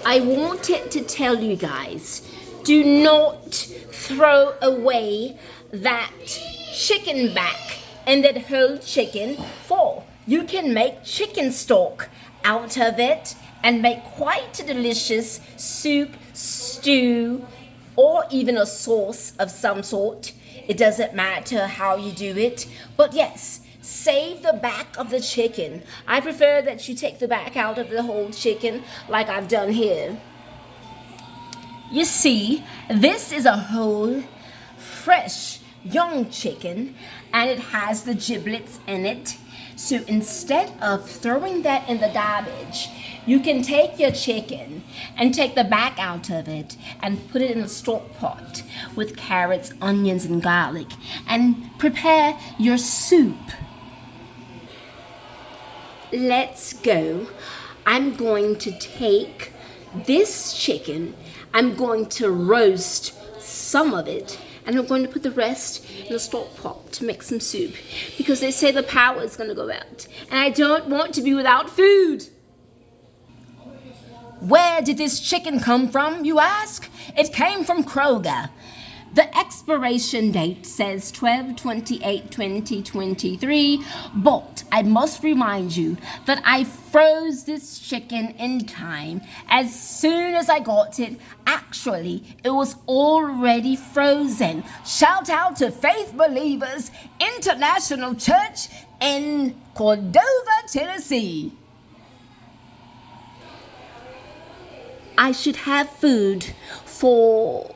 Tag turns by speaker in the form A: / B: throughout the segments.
A: I wanted to tell you guys, do not throw away that chicken back and that whole chicken for you can make chicken stock out of it and make quite a delicious soup, stew, or even a sauce of some sort. It doesn't matter how you do it, but yes, save the back of the chicken. I prefer that you take the back out of the whole chicken like I've done here. You see, this is a whole, fresh, young chicken, and it has the giblets in it. So instead of throwing that in the garbage, you can take your chicken and take the back out of it and put it in a stock pot with carrots, onions, and garlic and prepare your soup. Let's go. I'm going to take this chicken, I'm going to roast some of it, and I'm going to put the rest in a stock pot to make some soup because they say the power is going to go out and I don't want to be without food. Where did this chicken come from, you ask? It came from Kroger. The expiration date says 12/28/2023, but I must remind you that I froze this chicken in time. As soon as I got it, actually, it was already frozen. Shout out to Faith Believers International Church in Cordova, Tennessee. I should have food for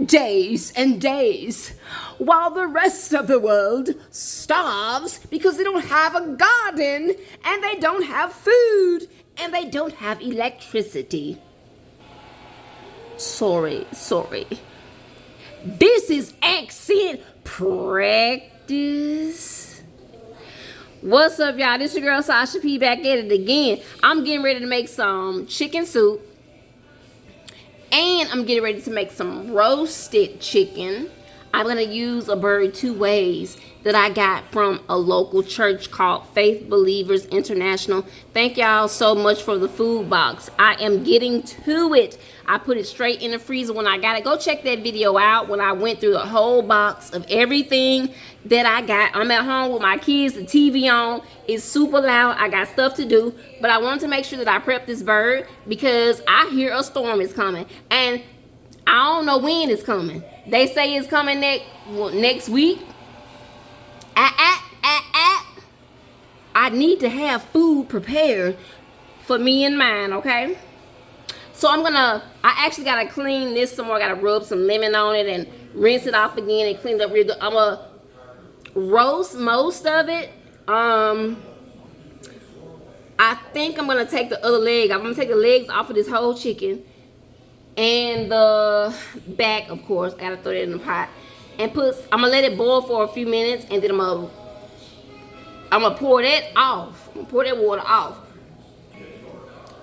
A: days and days, while the rest of the world starves because they don't have a garden, and they don't have food, and they don't have electricity. Sorry. This is accent practice. What's up, y'all? This your girl Sasha P back at it again. I'm getting ready to make some chicken soup. And I'm getting ready to make some roasted chicken. I'm going to use a bird 2 ways that I got from a local church called Faith Believers International. Thank y'all so much for the food box. I am getting to it. I put it straight in the freezer when I got it. Go check that video out when I went through the whole box of everything that I got. I'm at home with my kids, the TV on. It's super loud. I got stuff to do. But I wanted to make sure that I prepped this bird because I hear a storm is coming. And I don't know when it's coming. They say it's coming next week. I need to have food prepared for me and mine, okay? So I actually gotta clean this some more. I gotta rub some lemon on it and rinse it off again and clean it up real good. I'm gonna roast most of it. I think I'm gonna take the other leg. I'm gonna take the legs off of this whole chicken and the back, of course. I gotta throw it in the pot and I'm gonna let it boil for a few minutes, and then I'm gonna pour that off. I'm gonna pour that water off.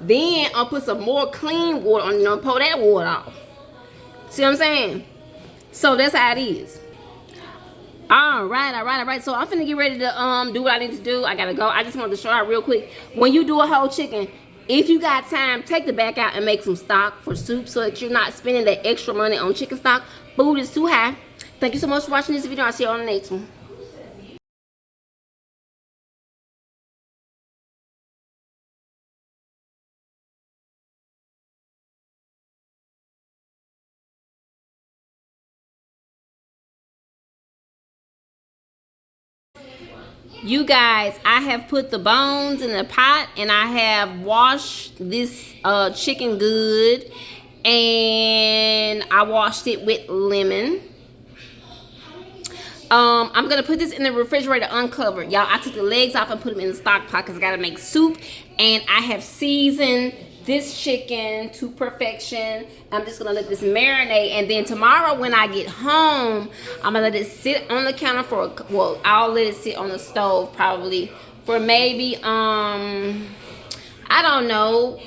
A: Then I'll put some more clean water on, pour that water off. See what I'm saying? So that's how it is. All right. So I'm finna get ready to do what I need to do. I gotta go. I just wanted to show out real quick. When you do a whole chicken, if you got time, take the back out and make some stock for soup so that you're not spending that extra money on chicken stock. Food is too high. Thank you so much for watching this video. I'll see you on the next one. You guys, I have put the bones in the pot and I have washed this chicken good, and I washed it with lemon. I'm gonna put this in the refrigerator uncovered. Y'all, I took the legs off and put them in the stock pot because I gotta make soup, and I have seasoned this chicken to perfection. I'm just gonna let this marinate, and then tomorrow when I get home, I'm gonna let it sit on the counter for I'll let it sit on the stove probably for maybe I don't know,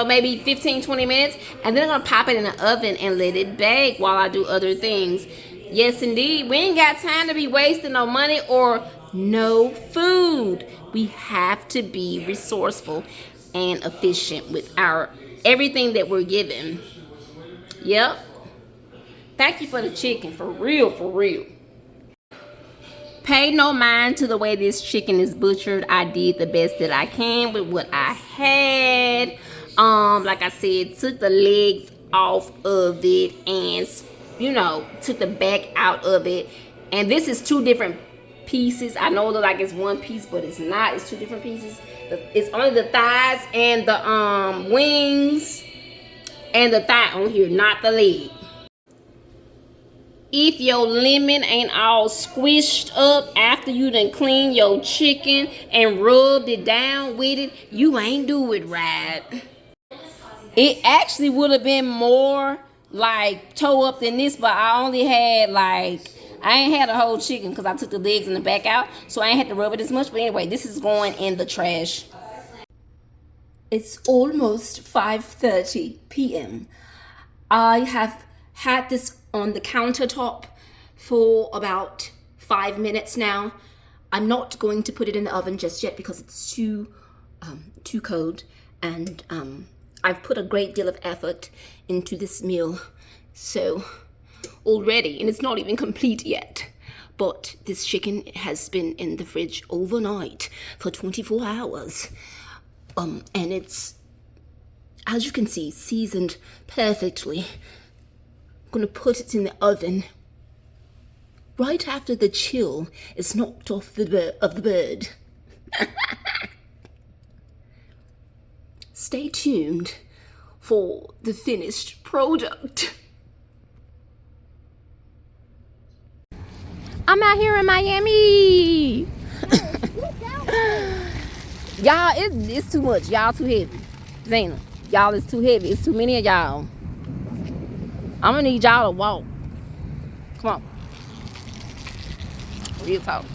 A: maybe 15-20 minutes, and then I'm gonna pop it in the oven and let it bake while I do other things. Yes, indeed. We ain't got time to be wasting no money or no food. We have to be resourceful and efficient with our everything that we're given. Yep. Thank you for the chicken, for real, for real. Pay no mind to the way this chicken is butchered. I did the best that I can with what I had. Like I said, took the legs off of it and, you know, took the back out of it. And this is 2 different pieces. I know it looks like it's 1 piece, but it's not. It's 2 different pieces. It's only the thighs and the wings and the thigh on here, not the leg. If your lemon ain't all squished up after you done clean your chicken and rubbed it down with it, you ain't do it right. It actually would have been more like toe up than this, but I only had like, I ain't had a whole chicken because I took the legs and the back out, so I ain't had to rub it as much. But anyway, this is going in the trash. It's almost 5:30 p.m. I have had this on the countertop for about 5 minutes now. I'm not going to put it in the oven just yet because it's too cold, and I've put a great deal of effort into this meal so already, and it's not even complete yet. But this chicken has been in the fridge overnight for 24 hours. And it's, as you can see, seasoned perfectly. I'm gonna put it in the oven right after the chill is knocked off the bird. Stay tuned for the finished product. I'm out here in Miami. Y'all, it's too much. Y'all too heavy. Zena, y'all, it's too heavy. It's too many of y'all. I'm gonna need y'all to walk. Come on. Real talk.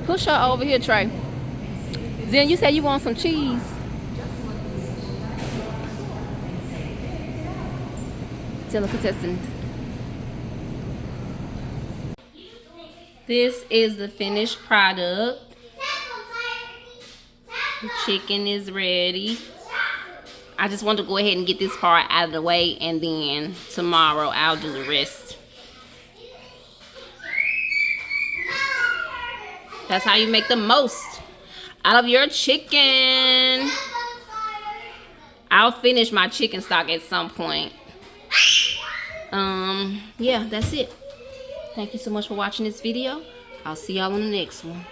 A: Push her over here, Trey. Zen, you said you want some cheese. Delicatessen. This is the finished product. The chicken is ready. I just want to go ahead and get this part out of the way, and then tomorrow I'll do the rest. That's how you make the most out of your chicken. I'll finish my chicken stock at some point. Yeah, that's it. Thank you so much for watching this video. I'll see y'all on the next one.